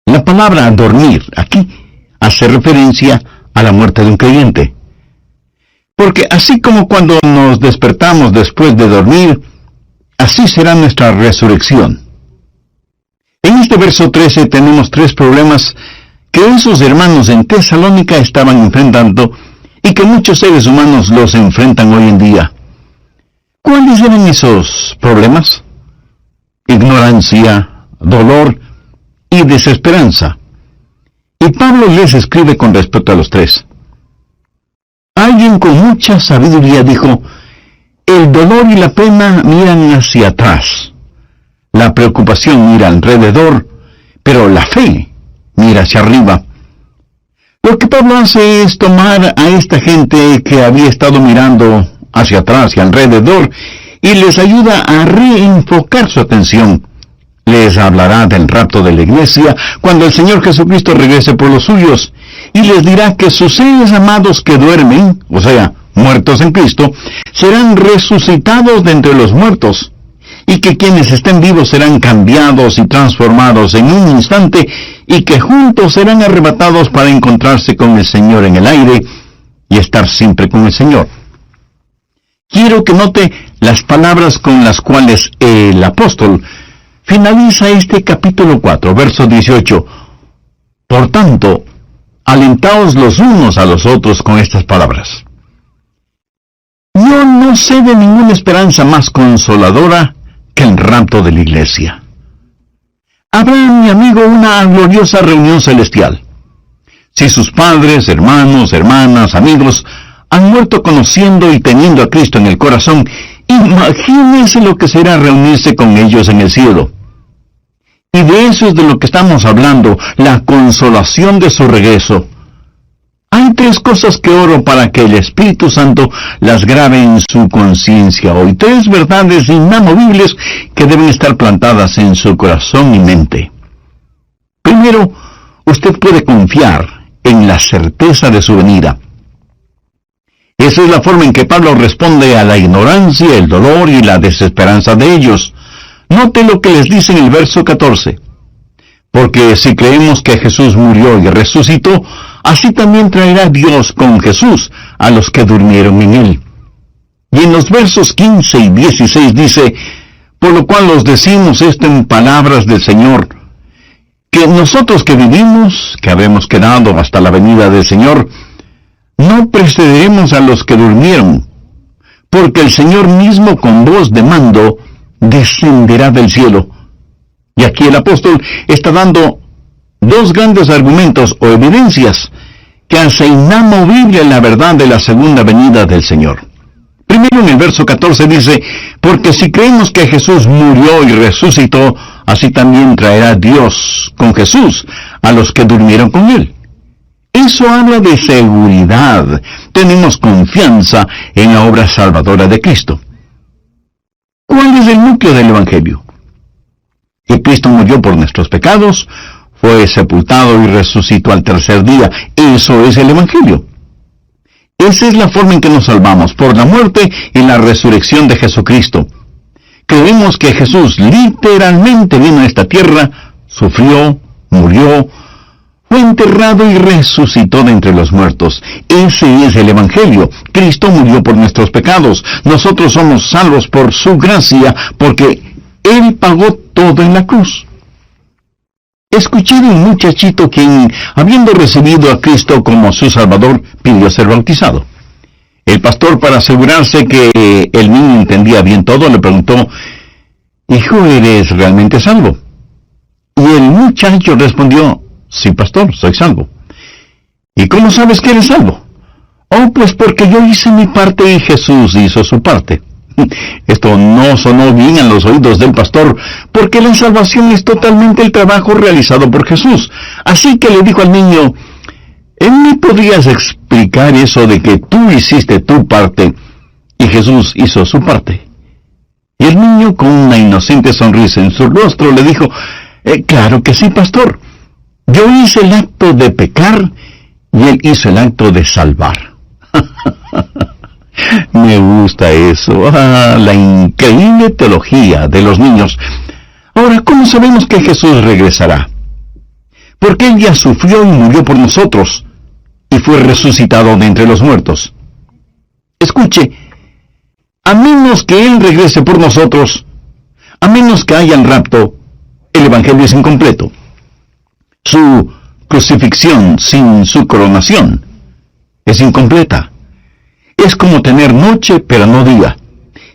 La palabra dormir aquí hace referencia a la muerte de un creyente. Porque así como cuando nos despertamos después de dormir, así será nuestra resurrección. En este verso 13 tenemos 3 problemas que esos hermanos en Tesalónica estaban enfrentando y que muchos seres humanos los enfrentan hoy en día. ¿Cuáles eran esos problemas? Ignorancia, dolor y desesperanza. Y Pablo les escribe con respecto a los 3. Alguien con mucha sabiduría dijo: el dolor y la pena miran hacia atrás. La preocupación mira alrededor, pero la fe mira hacia arriba. Lo que Pablo hace es tomar a esta gente que había estado mirando hacia atrás y alrededor y les ayuda a reenfocar su atención. Les hablará del rapto de la iglesia cuando el Señor Jesucristo regrese por los suyos, y les dirá que sus seres amados que duermen, o sea, muertos en Cristo, serán resucitados de entre los muertos, y que quienes estén vivos serán cambiados y transformados en un instante, y que juntos serán arrebatados para encontrarse con el Señor en el aire y estar siempre con el Señor. Quiero que note las palabras con las cuales el apóstol finaliza este capítulo 4, verso 18. Por tanto, alentaos los unos a los otros con estas palabras. Yo no sé de ninguna esperanza más consoladora que el rapto de la iglesia. Habrá, mi amigo, una gloriosa reunión celestial. Si sus padres, hermanos, hermanas, amigos han muerto conociendo y teniendo a Cristo en el corazón, imagínense lo que será reunirse con ellos en el cielo. Y de eso es de lo que estamos hablando, la consolación de su regreso. Hay 3 cosas que oro para que el Espíritu Santo las grabe en su conciencia hoy. 3 verdades inamovibles que deben estar plantadas en su corazón y mente. Primero, usted puede confiar en la certeza de su venida. Esa es la forma en que Pablo responde a la ignorancia, el dolor y la desesperanza de ellos. Note lo que les dice en el verso 14. Porque si creemos que Jesús murió y resucitó, así también traerá Dios con Jesús a los que durmieron en él. Y en los versos 15 y 16 dice: por lo cual os decimos esto en palabras del Señor, que nosotros que vivimos, que habemos quedado hasta la venida del Señor, no precederemos a los que durmieron, porque el Señor mismo con voz de mando descenderá del cielo. Y aquí el apóstol está dando 2 grandes argumentos o evidencias que hacen inamovible la verdad de la segunda venida del Señor. Primero, en el verso 14 dice: porque si creemos que Jesús murió y resucitó, así también traerá Dios con Jesús a los que durmieron con él. Eso habla de seguridad. Tenemos confianza en la obra salvadora de Cristo. ¿Cuál es el núcleo del Evangelio? Que Cristo murió por nuestros pecados, fue sepultado y resucitó al 3er día. Eso es el Evangelio. Esa es la forma en que nos salvamos, por la muerte y la resurrección de Jesucristo. Creemos que Jesús literalmente vino a esta tierra, sufrió, murió, fue enterrado y resucitó de entre los muertos. Ese es el Evangelio. Cristo murió por nuestros pecados. Nosotros somos salvos por su gracia, porque Él pagó todo en la cruz. Escuché de un muchachito quien, habiendo recibido a Cristo como su Salvador, pidió ser bautizado. El pastor, para asegurarse que el niño entendía bien todo, le preguntó: «Hijo, ¿eres realmente salvo?». Y el muchacho respondió: «Sí, pastor, soy salvo». «¿Y cómo sabes que eres salvo?». «Oh, pues porque yo hice mi parte y Jesús hizo su parte». Esto no sonó bien a los oídos del pastor, porque la salvación es totalmente el trabajo realizado por Jesús. Así que le dijo al niño: ¿me podrías explicar eso de que tú hiciste tu parte y Jesús hizo su parte? Y el niño, con una inocente sonrisa en su rostro, le dijo: claro que sí, pastor. Yo hice el acto de pecar y él hizo el acto de salvar. Me gusta eso, la increíble teología de los niños. Ahora, ¿cómo sabemos que Jesús regresará? porque Él ya sufrió y murió por nosotros, y fue resucitado de entre los muertos. Escuche, a menos que Él regrese por nosotros, a menos que haya el rapto, el Evangelio es incompleto. Su crucifixión sin su coronación es incompleta. Es como tener noche pero no día.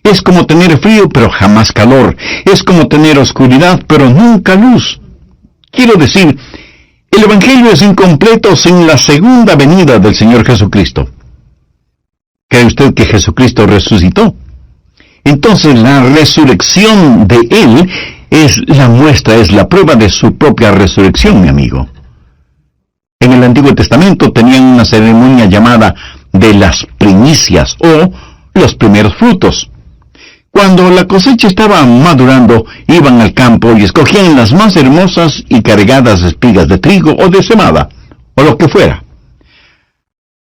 Es como tener frío pero jamás calor. Es como tener oscuridad pero nunca luz. Quiero decir, el Evangelio es incompleto sin la segunda venida del Señor Jesucristo. ¿Cree usted que Jesucristo resucitó? Entonces la resurrección de Él es la muestra, es la prueba de su propia resurrección, mi amigo. En el Antiguo Testamento tenían una ceremonia llamada de las primicias o los primeros frutos. Cuando la cosecha estaba madurando, iban al campo y escogían las más hermosas y cargadas espigas de trigo o de cebada, o lo que fuera.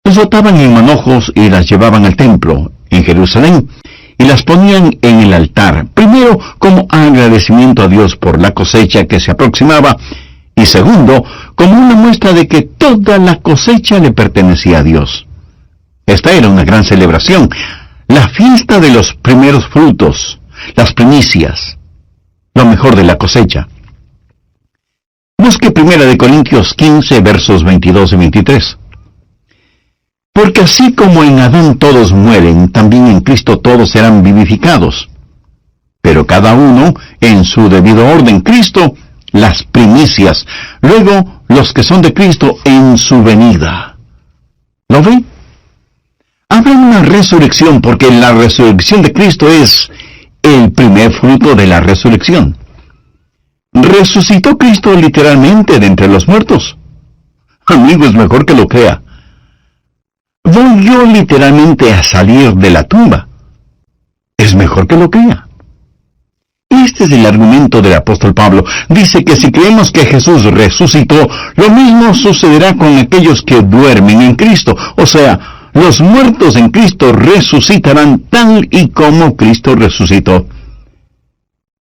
Las botaban en manojos y las llevaban al templo, en Jerusalén, y las ponían en el altar, primero como agradecimiento a Dios por la cosecha que se aproximaba, y segundo, como una muestra de que toda la cosecha le pertenecía a Dios. Esta era una gran celebración, la fiesta de los primeros frutos, las primicias, lo mejor de la cosecha. Busque 1 Corintios 15, versos 22 y 23. Porque así como en Adán todos mueren, también en Cristo todos serán vivificados. Pero cada uno en su debido orden. Cristo, las primicias. Luego, los que son de Cristo en su venida. ¿Lo ve? Habrá una resurrección porque la resurrección de Cristo es el primer fruto de la resurrección. ¿Resucitó Cristo literalmente de entre los muertos? Amigo, es mejor que lo crea. Volvió literalmente a salir de la tumba. Es mejor que lo crea. Este es el argumento del apóstol Pablo. Dice que si creemos que Jesús resucitó, lo mismo sucederá con aquellos que duermen en Cristo. O sea, los muertos en Cristo resucitarán tal y como Cristo resucitó.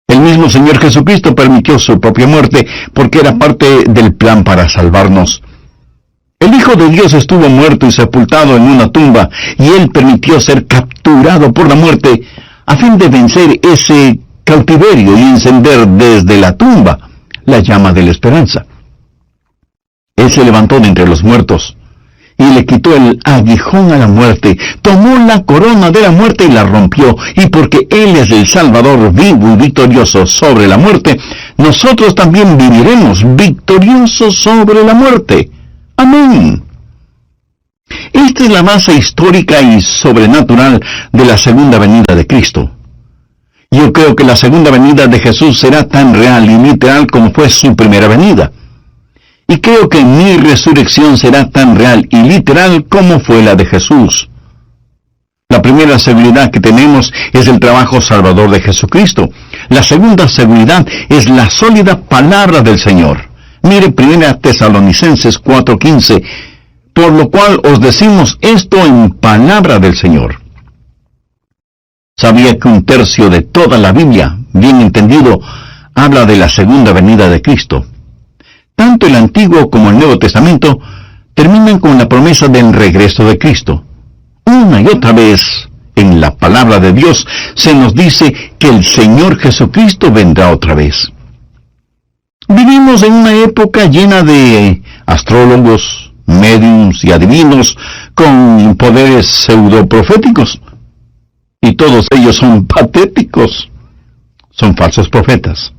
El mismo Señor Jesucristo permitió su propia muerte porque era parte del plan para salvarnos. El Hijo de Dios estuvo muerto y sepultado en una tumba, y Él permitió ser capturado por la muerte a fin de vencer ese cautiverio y encender desde la tumba la llama de la esperanza. Él se levantó de entre los muertos y le quitó el aguijón a la muerte, tomó la corona de la muerte y la rompió, y porque Él es el Salvador vivo y victorioso sobre la muerte, nosotros también viviremos victoriosos sobre la muerte. Amén. Esta es la base histórica y sobrenatural de la segunda venida de Cristo. Yo creo que la segunda venida de Jesús será tan real y literal como fue su primera venida. Y creo que mi resurrección será tan real y literal como fue la de Jesús. La primera seguridad que tenemos es el trabajo salvador de Jesucristo. La segunda seguridad es la sólida palabra del Señor. Mire 1 Tesalonicenses 4:15, por lo cual os decimos esto en palabra del Señor. ¿Sabía que 1/3 de toda la Biblia, bien entendido, habla de la segunda venida de Cristo? Tanto el Antiguo como el Nuevo Testamento terminan con la promesa del regreso de Cristo. Una y otra vez, en la palabra de Dios, se nos dice que el Señor Jesucristo vendrá otra vez. Vivimos en una época llena de astrólogos, médiums y adivinos con poderes pseudoproféticos. Y todos ellos son patéticos. Son falsos profetas.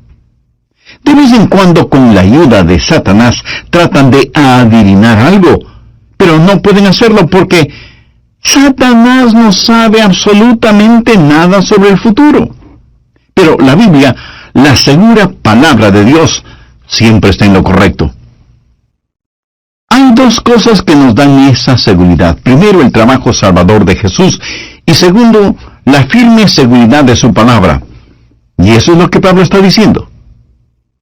De vez en cuando, con la ayuda de Satanás, tratan de adivinar algo, pero no pueden hacerlo porque Satanás no sabe absolutamente nada sobre el futuro. Pero la Biblia, la segura palabra de Dios, siempre está en lo correcto. Hay dos cosas que nos dan esa seguridad. Primero, el trabajo salvador de Jesús, y segundo, la firme seguridad de su palabra. Y eso es lo que Pablo está diciendo.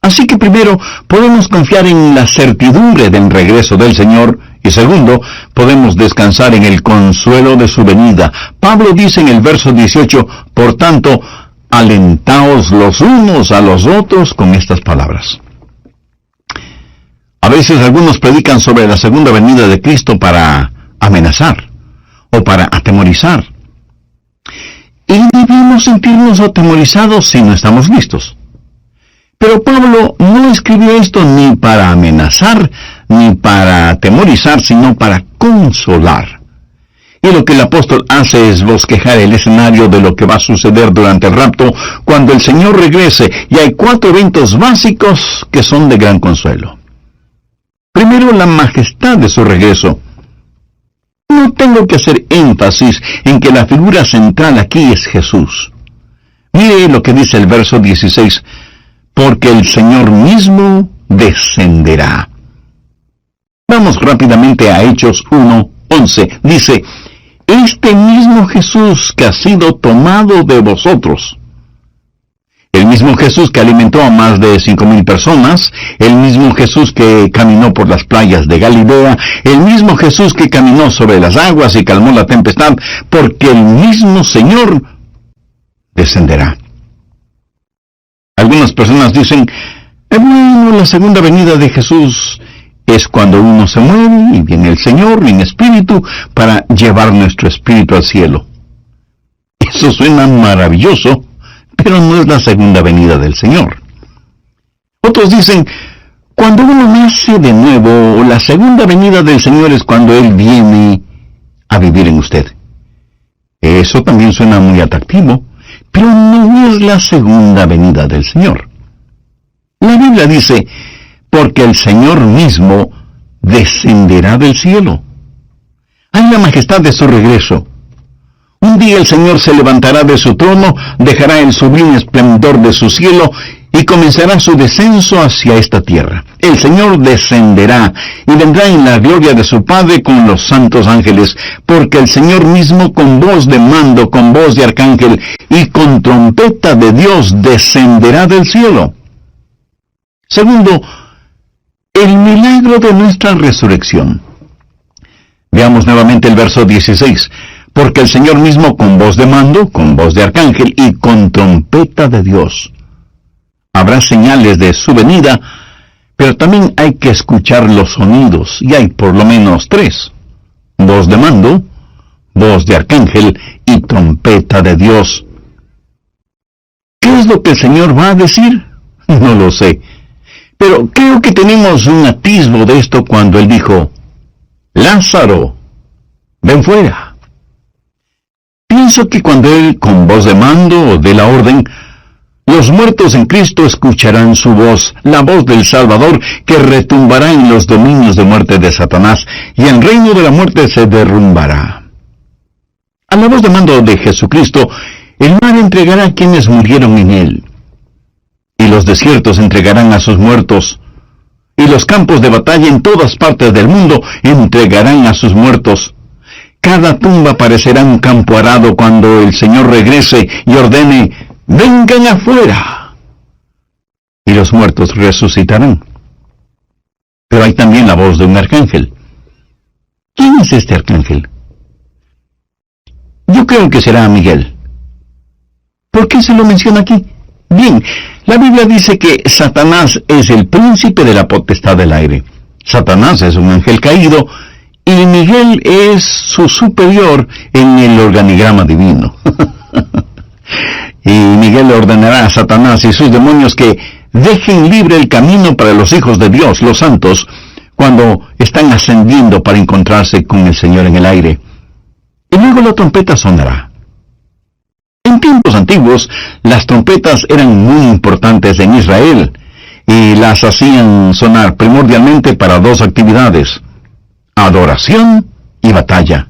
Así que primero, podemos confiar en la certidumbre del regreso del Señor, y segundo, podemos descansar en el consuelo de su venida. Pablo dice en el verso 18, por tanto, alentaos los unos a los otros con estas palabras. A veces algunos predican sobre la segunda venida de Cristo para amenazar o para atemorizar. Y debemos sentirnos atemorizados si no estamos listos. Pero Pablo no escribió esto ni para amenazar, ni para atemorizar, sino para consolar. Y lo que el apóstol hace es bosquejar el escenario de lo que va a suceder durante el rapto, cuando el Señor regrese, y hay 4 eventos básicos que son de gran consuelo. Primero, la majestad de su regreso. No tengo que hacer énfasis en que la figura central aquí es Jesús. Mire lo que dice el verso 16, porque el Señor mismo descenderá. Vamos rápidamente a Hechos 1:11. Dice, este mismo Jesús que ha sido tomado de vosotros. El mismo Jesús que alimentó a más de 5,000 personas, el mismo Jesús que caminó por las playas de Galilea, el mismo Jesús que caminó sobre las aguas y calmó la tempestad, porque el mismo Señor descenderá. Algunas personas dicen, bueno, la segunda venida de Jesús es cuando uno se muere y viene el Señor en espíritu para llevar nuestro espíritu al cielo. Eso suena maravilloso, pero no es la segunda venida del Señor. Otros dicen, cuando uno nace de nuevo, la segunda venida del Señor es cuando Él viene a vivir en usted. Eso también suena muy atractivo, pero no es la segunda venida del Señor. La Biblia dice, porque el Señor mismo descenderá del cielo. Hay la majestad de su regreso. Un día el Señor se levantará de su trono, dejará el sublime esplendor de su cielo y comenzará su descenso hacia esta tierra. El Señor descenderá y vendrá en la gloria de su Padre con los santos ángeles, porque el Señor mismo con voz de mando, con voz de arcángel y con trompeta de Dios descenderá del cielo. Segundo, el milagro de nuestra resurrección. Veamos nuevamente el verso 16. Porque el Señor mismo con voz de mando, con voz de arcángel y con trompeta de Dios. Habrá señales de su venida, pero también hay que escuchar los sonidos, y hay por lo menos 3. Voz de mando, voz de arcángel y trompeta de Dios. ¿Qué es lo que el Señor va a decir? No lo sé. Pero creo que tenemos un atisbo de esto cuando Él dijo, Lázaro, ven fuera. Pienso que cuando Él, con voz de mando, dé la orden, los muertos en Cristo escucharán su voz, la voz del Salvador, que retumbará en los dominios de muerte de Satanás, y el reino de la muerte se derrumbará. A la voz de mando de Jesucristo, el mar entregará a quienes murieron en Él, y los desiertos entregarán a sus muertos, y los campos de batalla en todas partes del mundo entregarán a sus muertos. Cada tumba parecerá un campo arado cuando el Señor regrese y ordene, ¡vengan afuera! Y los muertos resucitarán. Pero hay también la voz de un arcángel. ¿Quién es este arcángel? Yo creo que será Miguel. ¿Por qué se lo menciona aquí? Bien, la Biblia dice que Satanás es el príncipe de la potestad del aire. Satanás es un ángel caído, y Miguel es su superior en el organigrama divino. Y Miguel le ordenará a Satanás y sus demonios que dejen libre el camino para los hijos de Dios, los santos, cuando están ascendiendo para encontrarse con el Señor en el aire. Y luego la trompeta sonará. En tiempos antiguos, las trompetas eran muy importantes en Israel, y las hacían sonar primordialmente para 2 actividades: adoración y batalla.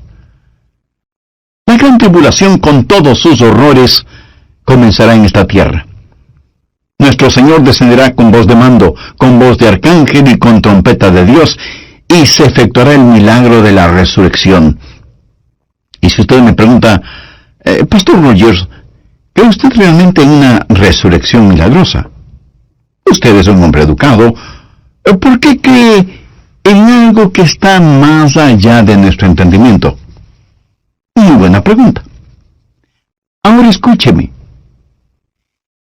La gran tribulación con todos sus horrores comenzará en esta tierra. Nuestro Señor descenderá con voz de mando, con voz de arcángel y con trompeta de Dios, y se efectuará el milagro de la resurrección. Y si usted me pregunta, Pastor Rogers, ¿cree usted realmente en una resurrección milagrosa? Usted es un hombre educado. ¿Por qué cree en algo que está más allá de nuestro entendimiento? Muy buena pregunta. Ahora escúcheme.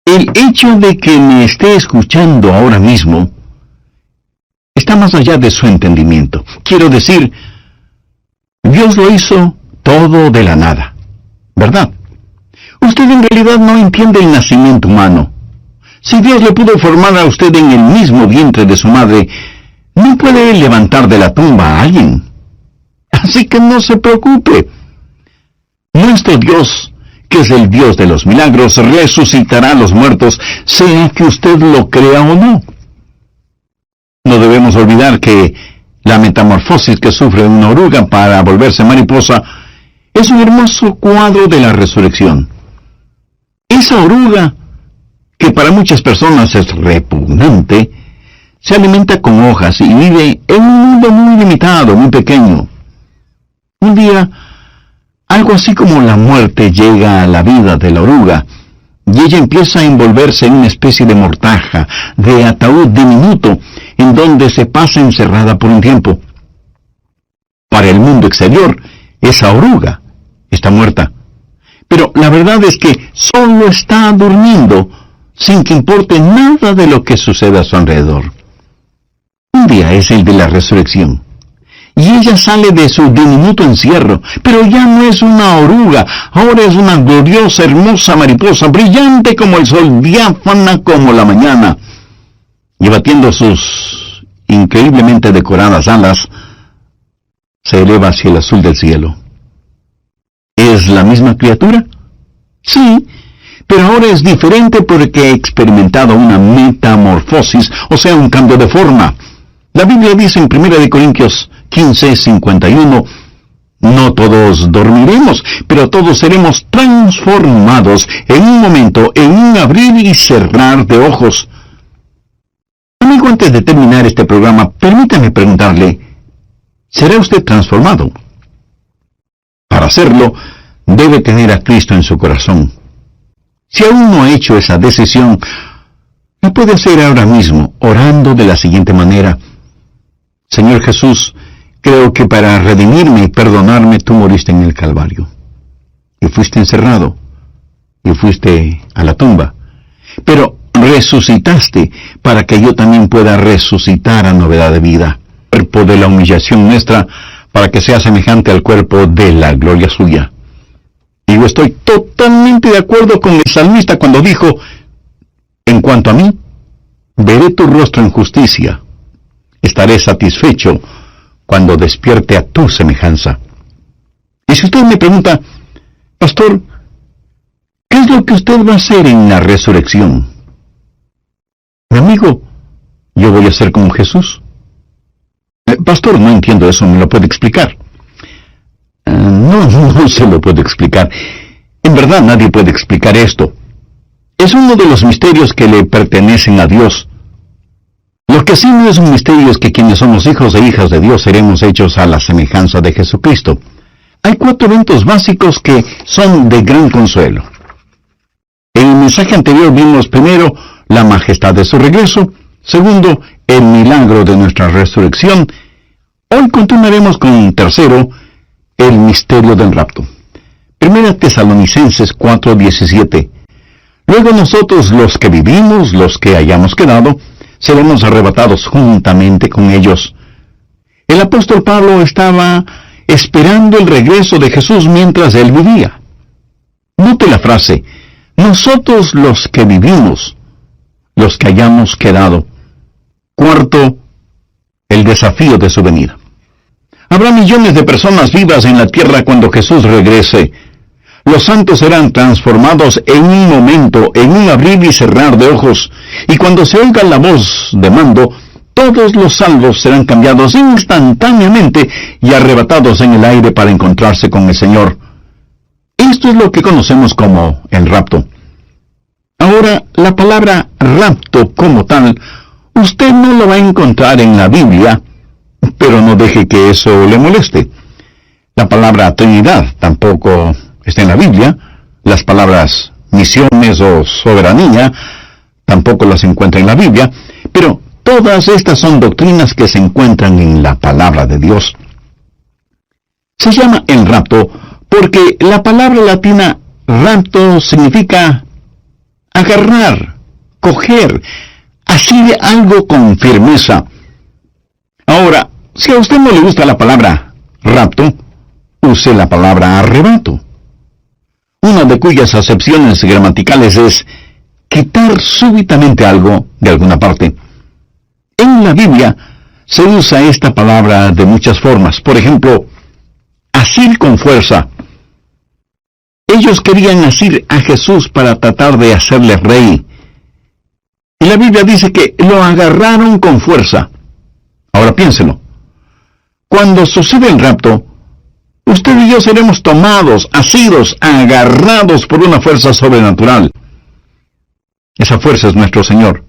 El hecho de que me esté escuchando ahora mismo está más allá de su entendimiento. Quiero decir, Dios lo hizo todo de la nada, ¿verdad? Usted en realidad no entiende el nacimiento humano. Si Dios le pudo formar a usted en el mismo vientre de su madre, no puede levantar de la tumba a alguien. Así que no se preocupe. Nuestro Dios, que es el Dios de los milagros, resucitará a los muertos, sea que usted lo crea o no. No debemos olvidar que la metamorfosis que sufre una oruga para volverse mariposa es un hermoso cuadro de la resurrección. Esa oruga, que para muchas personas es repugnante, se alimenta con hojas y vive en un mundo muy limitado, muy pequeño. Un día, algo así como la muerte llega a la vida de la oruga, y ella empieza a envolverse en una especie de mortaja, de ataúd diminuto, en donde se pasa encerrada por un tiempo. Para el mundo exterior, esa oruga está muerta. Pero la verdad es que solo está durmiendo, sin que importe nada de lo que suceda a su alrededor. Un día es el de la resurrección, y ella sale de su diminuto encierro, pero ya no es una oruga, ahora es una gloriosa, hermosa mariposa, brillante como el sol, diáfana como la mañana, y batiendo sus increíblemente decoradas alas, se eleva hacia el azul del cielo. ¿Es la misma criatura? Sí, pero ahora es diferente porque ha experimentado una metamorfosis, o sea, un cambio de forma. La Biblia dice en 1 Corintios 15:51, no todos dormiremos, pero todos seremos transformados en un momento, en un abrir y cerrar de ojos. Amigo, antes de terminar este programa, permítame preguntarle, ¿será usted transformado? Para hacerlo, debe tener a Cristo en su corazón. Si aún no ha hecho esa decisión, lo puede hacer ahora mismo, orando de la siguiente manera: Señor Jesús, creo que para redimirme y perdonarme tú moriste en el Calvario. Y fuiste encerrado, y fuiste a la tumba. Pero resucitaste para que yo también pueda resucitar a novedad de vida. El cuerpo de la humillación nuestra, para que sea semejante al cuerpo de la gloria suya. Y yo estoy totalmente de acuerdo con el salmista cuando dijo, en cuanto a mí, veré tu rostro en justicia. Estaré satisfecho cuando despierte a tu semejanza. Y si usted me pregunta, pastor, ¿qué es lo que usted va a hacer en la resurrección? Mi amigo, yo voy a ser como Jesús. Pastor, no entiendo eso, ¿me lo puede explicar? No se lo puedo explicar. En verdad nadie puede explicar esto. Es uno de los misterios que le pertenecen a Dios. Lo que sí no es un misterio es que quienes somos hijos e hijas de Dios seremos hechos a la semejanza de Jesucristo. Hay 4 eventos básicos que son de gran consuelo. En el mensaje anterior vimos primero la majestad de su regreso, segundo, el milagro de nuestra resurrección. Hoy continuaremos con tercero, el misterio del rapto. 1 Tesalonicenses 4:17. Luego nosotros, los que vivimos, los que hayamos quedado, seremos arrebatados juntamente con ellos. El apóstol Pablo estaba esperando el regreso de Jesús mientras él vivía. Note la frase, nosotros los que vivimos, los que hayamos quedado. Cuarto, el desafío de su venida. Habrá millones de personas vivas en la tierra cuando Jesús regrese. Los santos serán transformados en un momento, en un abrir y cerrar de ojos, y cuando se oiga la voz de mando, todos los salvos serán cambiados instantáneamente y arrebatados en el aire para encontrarse con el Señor. Esto es lo que conocemos como el rapto. Ahora, la palabra rapto como tal, usted no lo va a encontrar en la Biblia, pero no deje que eso le moleste. La palabra Trinidad tampoco está en la Biblia. Las palabras misiones o soberanía tampoco las encuentra en la Biblia, pero todas estas son doctrinas que se encuentran en la palabra de Dios. Se llama el rapto porque la palabra latina rapto significa agarrar, coger, así algo con firmeza. Ahora, si a usted no le gusta la palabra rapto, use la palabra arrebato. Una de cuyas acepciones gramaticales es quitar súbitamente algo de alguna parte. En la Biblia se usa esta palabra de muchas formas. Por ejemplo, asir con fuerza. Ellos querían asir a Jesús para tratar de hacerle rey. Y la Biblia dice que lo agarraron con fuerza. Ahora piénselo. Cuando sucede el rapto, usted y yo seremos tomados, asidos, agarrados por una fuerza sobrenatural. Esa fuerza es nuestro Señor.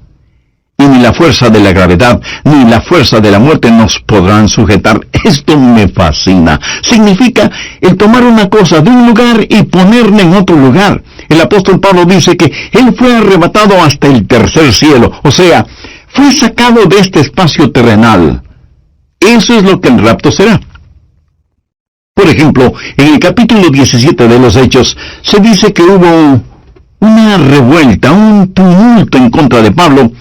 Y ni la fuerza de la gravedad, ni la fuerza de la muerte nos podrán sujetar. Esto me fascina. Significa el tomar una cosa de un lugar y ponerla en otro lugar. El apóstol Pablo dice que él fue arrebatado hasta el tercer cielo. O sea, fue sacado de este espacio terrenal. Eso es lo que el rapto será. Por ejemplo, en el capítulo 17 de los Hechos, se dice que hubo una revuelta, un tumulto en contra de Pablo,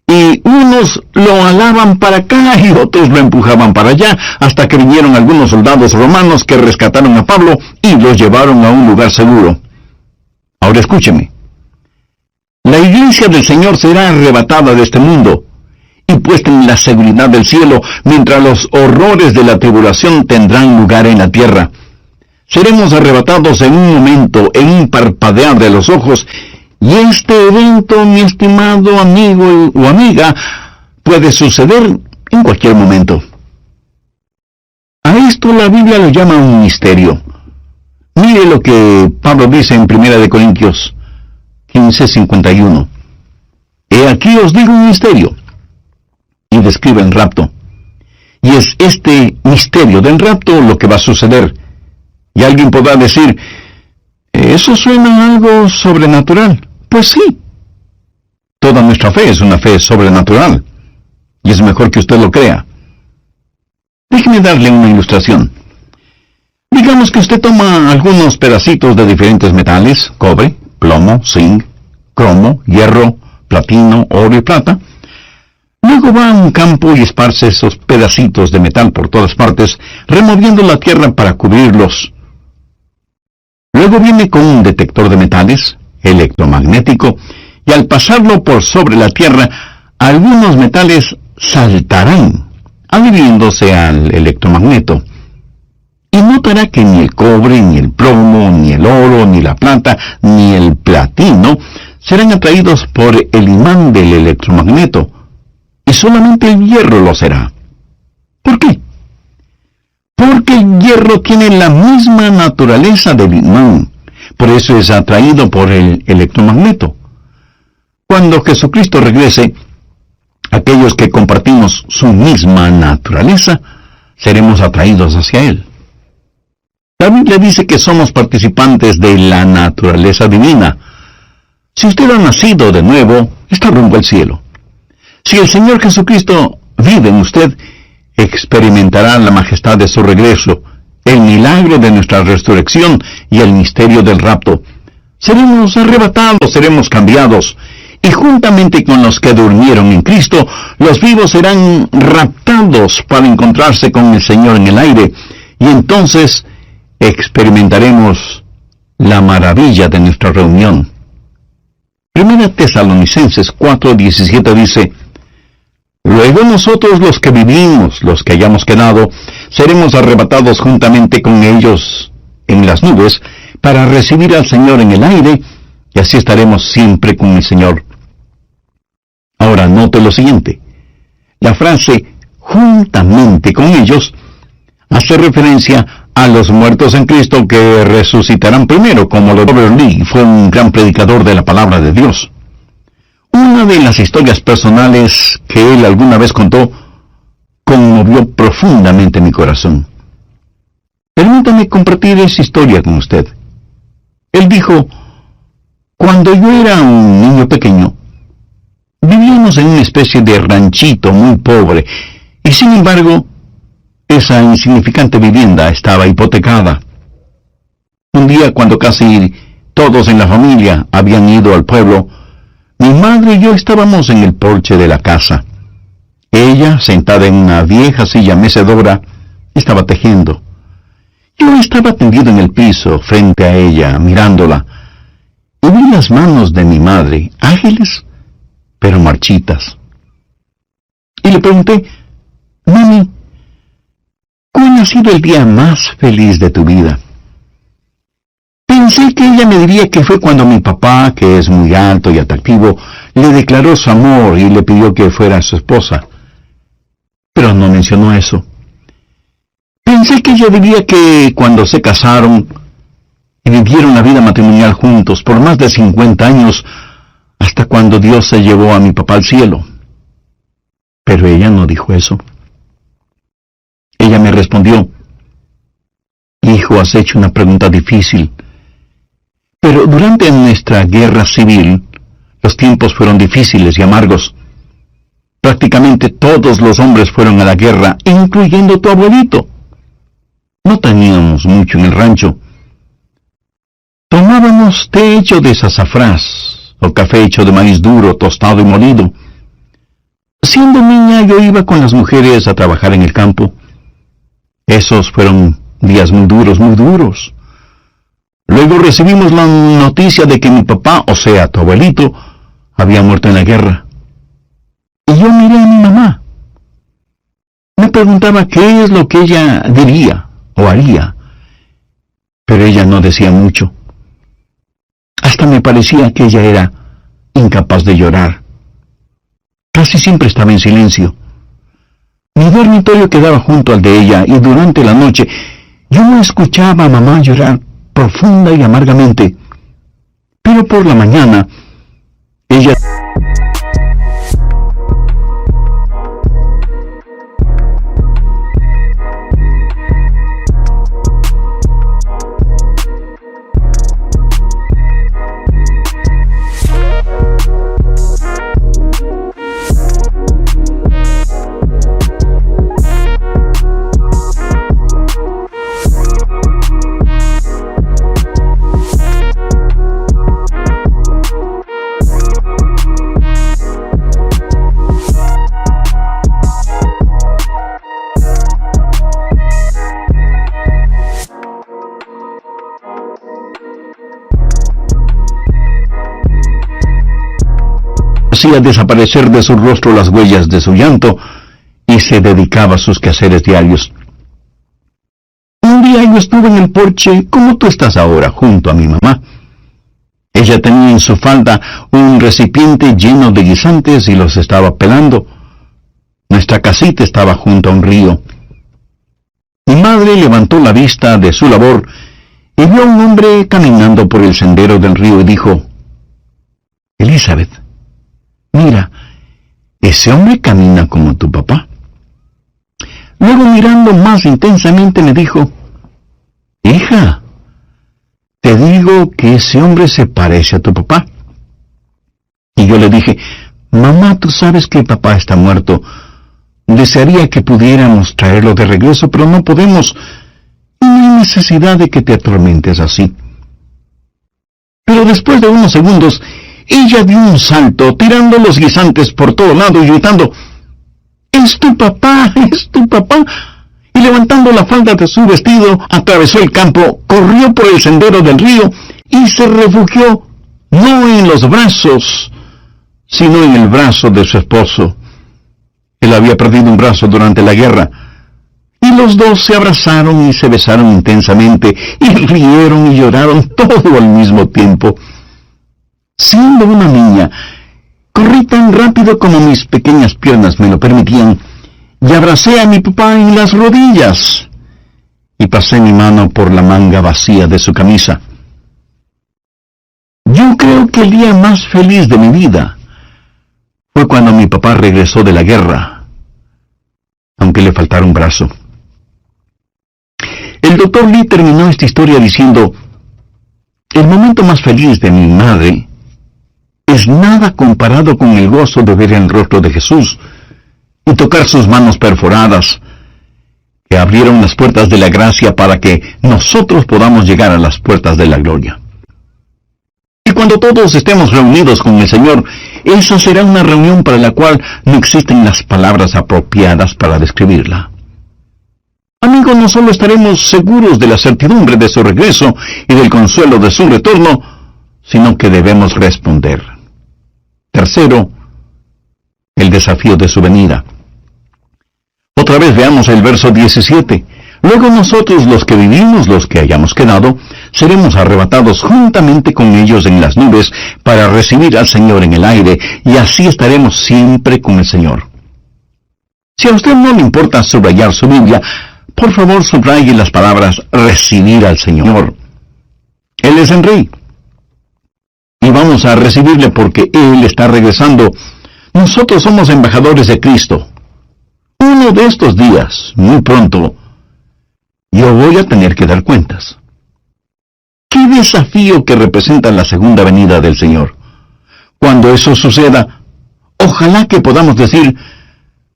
y unos lo alaban para acá y otros lo empujaban para allá, hasta que vinieron algunos soldados romanos que rescataron a Pablo y los llevaron a un lugar seguro. Ahora escúcheme. La iglesia del Señor será arrebatada de este mundo y puesta en la seguridad del cielo, mientras los horrores de la tribulación tendrán lugar en la tierra. Seremos arrebatados en un momento, en un parpadear de los ojos, y este evento, mi estimado amigo o amiga, puede suceder en cualquier momento. A esto la Biblia lo llama un misterio. Mire lo que Pablo dice en 1 Corintios 15:51. He aquí os digo un misterio. Y describe el rapto. Y es este misterio del rapto lo que va a suceder. Y alguien podrá decir, ¿eso suena a algo sobrenatural? Pues sí. Toda nuestra fe es una fe sobrenatural. Y es mejor que usted lo crea. Déjeme darle una ilustración. Digamos que usted toma algunos pedacitos de diferentes metales, cobre, plomo, zinc, cromo, hierro, platino, oro y plata. Luego va a un campo y esparce esos pedacitos de metal por todas partes, removiendo la tierra para cubrirlos. Luego viene con un detector de metales, electromagnético, y al pasarlo por sobre la tierra, algunos metales saltarán, adhiriéndose al electromagneto. Y notará que ni el cobre, ni el plomo, ni el oro, ni la plata, ni el platino serán atraídos por el imán del electromagneto, y solamente el hierro lo será. ¿Por qué? Porque el hierro tiene la misma naturaleza del imán. Por eso es atraído por el electromagneto. Cuando Jesucristo regrese, aquellos que compartimos su misma naturaleza, seremos atraídos hacia Él. La Biblia dice que somos participantes de la naturaleza divina. Si usted ha nacido de nuevo, está rumbo al cielo. Si el Señor Jesucristo vive en usted, experimentará la majestad de su regreso, el milagro de nuestra resurrección y el misterio del rapto. Seremos arrebatados, seremos cambiados, y juntamente con los que durmieron en Cristo, los vivos serán raptados para encontrarse con el Señor en el aire, y entonces experimentaremos la maravilla de nuestra reunión. 1 Tesalonicenses 4:17 dice, luego nosotros los que vivimos, los que hayamos quedado, seremos arrebatados juntamente con ellos en las nubes para recibir al Señor en el aire, y así estaremos siempre con el Señor. Ahora note lo siguiente. La frase juntamente con ellos hace referencia a los muertos en Cristo que resucitarán primero, como lo Robert Lee fue un gran predicador de la palabra de Dios. Una de las historias personales que él alguna vez contó conmovió profundamente mi corazón. Permítame compartir esa historia con usted. Él dijo, cuando yo era un niño pequeño, vivíamos en una especie de ranchito muy pobre, y sin embargo, esa insignificante vivienda estaba hipotecada. Un día, cuando casi todos en la familia habían ido al pueblo, mi madre y yo estábamos en el porche de la casa. Ella, sentada en una vieja silla mecedora, estaba tejiendo. Yo estaba tendido en el piso, frente a ella, mirándola, y vi las manos de mi madre, ágiles, pero marchitas. Y le pregunté: «Mami, ¿cuál ha sido el día más feliz de tu vida?». Pensé que ella me diría que fue cuando mi papá, que es muy alto y atractivo, le declaró su amor y le pidió que fuera su esposa. Pero no mencionó eso. Pensé que ella diría que cuando se casaron y vivieron la vida matrimonial juntos por más de 50 años, hasta cuando Dios se llevó a mi papá al cielo. Pero ella no dijo eso. Ella me respondió: «Hijo, has hecho una pregunta difícil. Pero durante nuestra guerra civil, los tiempos fueron difíciles y amargos. Prácticamente todos los hombres fueron a la guerra, incluyendo tu abuelito. No teníamos mucho en el rancho. Tomábamos té hecho de sazafrás, o café hecho de maíz duro, tostado y molido. Siendo niña, yo iba con las mujeres a trabajar en el campo. Esos fueron días muy duros, muy duros. Luego recibimos la noticia de que mi papá, o sea, tu abuelito, había muerto en la guerra. Y yo miré a mi mamá. Me preguntaba qué es lo que ella diría o haría. Pero ella no decía mucho. Hasta me parecía que ella era incapaz de llorar. Casi siempre estaba en silencio. Mi dormitorio quedaba junto al de ella y durante la noche yo escuchaba a mamá llorar profunda y amargamente. Pero por la mañana, ella... hacía desaparecer de su rostro las huellas de su llanto y se dedicaba a sus quehaceres diarios. Un día yo estuve en el porche, como tú estás ahora, junto a mi mamá. Ella tenía en su falda un recipiente lleno de guisantes y los estaba pelando. Nuestra casita estaba junto a un río. Mi madre levantó la vista de su labor y vio a un hombre caminando por el sendero del río y dijo: «Elizabeth, mira, ese hombre camina como tu papá». Luego, mirando más intensamente, me dijo: «Hija, te digo que ese hombre se parece a tu papá». Y yo le dije: «Mamá, tú sabes que papá está muerto. Desearía que pudiéramos traerlo de regreso, pero no podemos. Y no hay necesidad de que te atormentes así». Pero después de unos segundos, ella dio un salto, tirando los guisantes por todo lado y gritando: «¡Es tu papá! ¡Es tu papá!». Y levantando la falda de su vestido, atravesó el campo, corrió por el sendero del río y se refugió no en los brazos, sino en el brazo de su esposo. Él había perdido un brazo durante la guerra. Y los dos se abrazaron y se besaron intensamente, y rieron y lloraron todo al mismo tiempo. Siendo una niña, corrí tan rápido como mis pequeñas piernas me lo permitían, y abracé a mi papá en las rodillas, y pasé mi mano por la manga vacía de su camisa. Yo creo que el día más feliz de mi vida fue cuando mi papá regresó de la guerra, aunque le faltara un brazo. El doctor Lee terminó esta historia diciendo: «El momento más feliz de mi madre es nada comparado con el gozo de ver el rostro de Jesús y tocar sus manos perforadas, que abrieron las puertas de la gracia para que nosotros podamos llegar a las puertas de la gloria». Y cuando todos estemos reunidos con el Señor, esa será una reunión para la cual no existen las palabras apropiadas para describirla. Amigos, no solo estaremos seguros de la certidumbre de su regreso y del consuelo de su retorno, sino que debemos responder. Tercero, el desafío de su venida. Otra vez veamos el verso 17. Luego nosotros, los que vivimos, los que hayamos quedado, seremos arrebatados juntamente con ellos en las nubes para recibir al Señor en el aire, y así estaremos siempre con el Señor. Si a usted no le importa subrayar su Biblia, por favor subraye las palabras recibir al Señor. Él es el Rey. Y vamos a recibirle porque Él está regresando. Nosotros somos embajadores de Cristo. Uno de estos días, muy pronto, yo voy a tener que dar cuentas. ¡Qué desafío que representa la segunda venida del Señor! Cuando eso suceda, ojalá que podamos decir: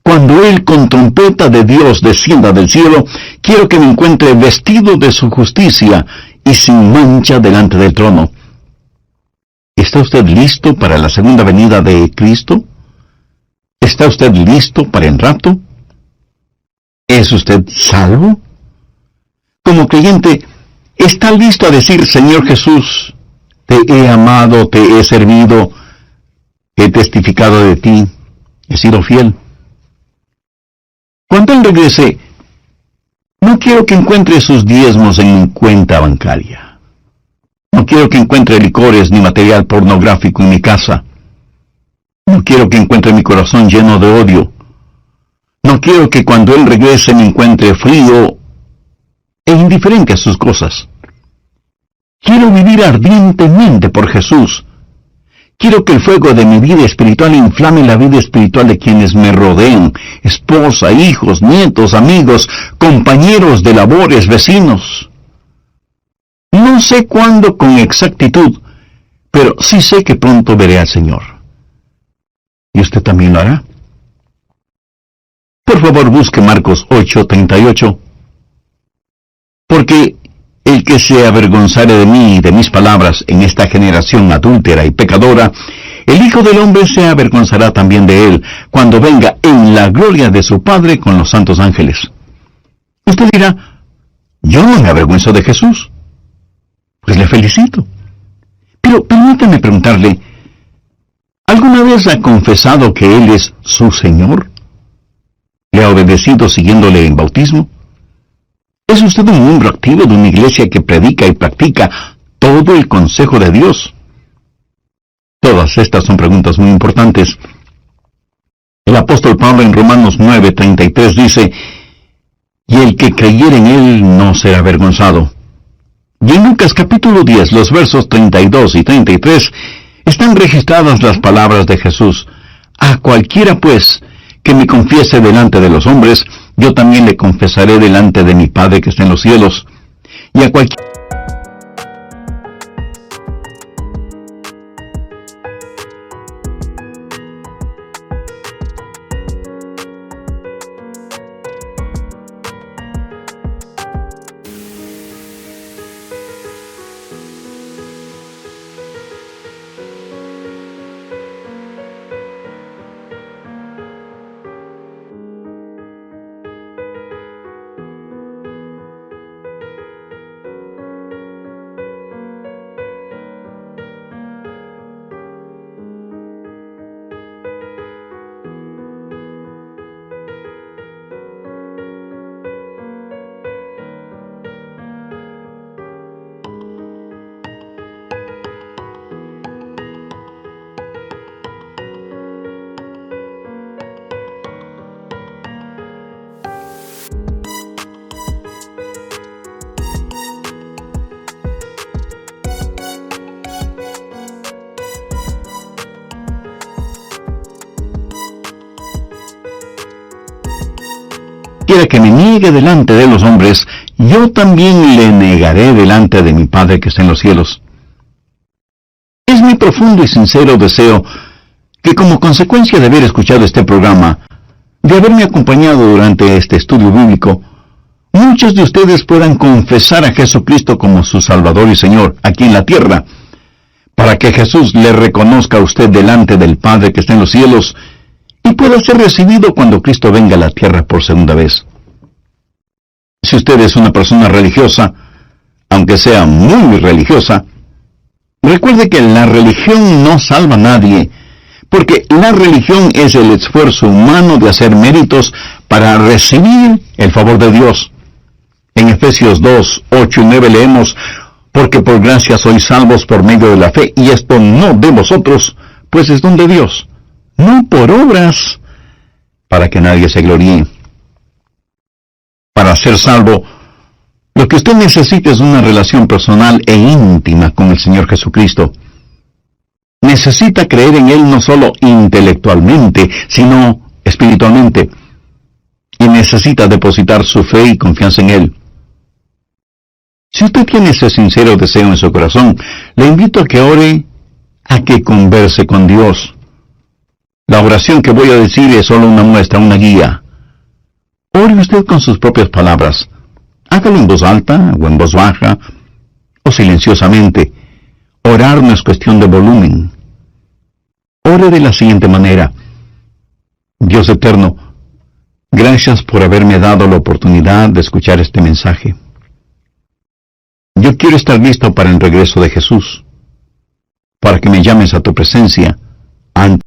cuando Él con trompeta de Dios descienda del cielo, quiero que me encuentre vestido de su justicia y sin mancha delante del trono. ¿Está usted listo para la segunda venida de Cristo? ¿Está usted listo para el rapto? ¿Es usted salvo? Como creyente, ¿está listo a decir: Señor Jesús, te he amado, te he servido, he testificado de ti, he sido fiel? Cuando Él regrese, no quiero que encuentre sus diezmos en mi cuenta bancaria. No quiero que encuentre licores ni material pornográfico en mi casa. No quiero que encuentre mi corazón lleno de odio. No quiero que cuando Él regrese me encuentre frío e indiferente a sus cosas. Quiero vivir ardientemente por Jesús. Quiero que el fuego de mi vida espiritual inflame la vida espiritual de quienes me rodeen: esposa, hijos, nietos, amigos, compañeros de labores, vecinos. No sé cuándo con exactitud, pero sí sé que pronto veré al Señor. ¿Y usted también lo hará? Por favor, busque Marcos 8:38. Porque el que se avergonzare de mí y de mis palabras en esta generación adúltera y pecadora, el Hijo del Hombre se avergonzará también de él, cuando venga en la gloria de su Padre con los santos ángeles. Usted dirá: yo no me avergüenzo de Jesús. Pues le felicito. Pero permítame preguntarle, ¿alguna vez ha confesado que Él es su Señor? ¿Le ha obedecido siguiéndole en bautismo? ¿Es usted un miembro activo de una iglesia que predica y practica todo el consejo de Dios? Todas estas son preguntas muy importantes. El apóstol Pablo en Romanos 9:33 dice: y el que creyere en Él no será avergonzado. Y en Lucas capítulo 10, los versos 32 y 33, están registradas las palabras de Jesús: a cualquiera pues que me confiese delante de los hombres, yo también le confesaré delante de mi Padre que está en los cielos. Y a cualquiera que me niegue delante de los hombres, yo también le negaré delante de mi Padre que está en los cielos. Es mi profundo y sincero deseo que, como consecuencia de haber escuchado este programa, de haberme acompañado durante este estudio bíblico, muchos de ustedes puedan confesar a Jesucristo como su Salvador y Señor aquí en la tierra, para que Jesús le reconozca a usted delante del Padre que está en los cielos y pueda ser recibido cuando Cristo venga a la tierra por segunda vez. Si usted es una persona religiosa, aunque sea muy religiosa, recuerde que la religión no salva a nadie, porque la religión es el esfuerzo humano de hacer méritos para recibir el favor de Dios. En Efesios 2, 8 y 9 leemos: porque por gracia sois salvos por medio de la fe, y esto no de vosotros, pues es don de Dios, no por obras, para que nadie se gloríe. Para ser salvo, lo que usted necesita es una relación personal e íntima con el Señor Jesucristo. Necesita creer en Él no solo intelectualmente, sino espiritualmente. Y necesita depositar su fe y confianza en Él. Si usted tiene ese sincero deseo en su corazón, le invito a que ore, a que converse con Dios. La oración que voy a decir es solo una muestra, una guía. Ore usted con sus propias palabras. Hágalo en voz alta o en voz baja o silenciosamente. Orar no es cuestión de volumen. Ore de la siguiente manera: Dios eterno, gracias por haberme dado la oportunidad de escuchar este mensaje. Yo quiero estar listo para el regreso de Jesús, para que me llames a tu presencia antes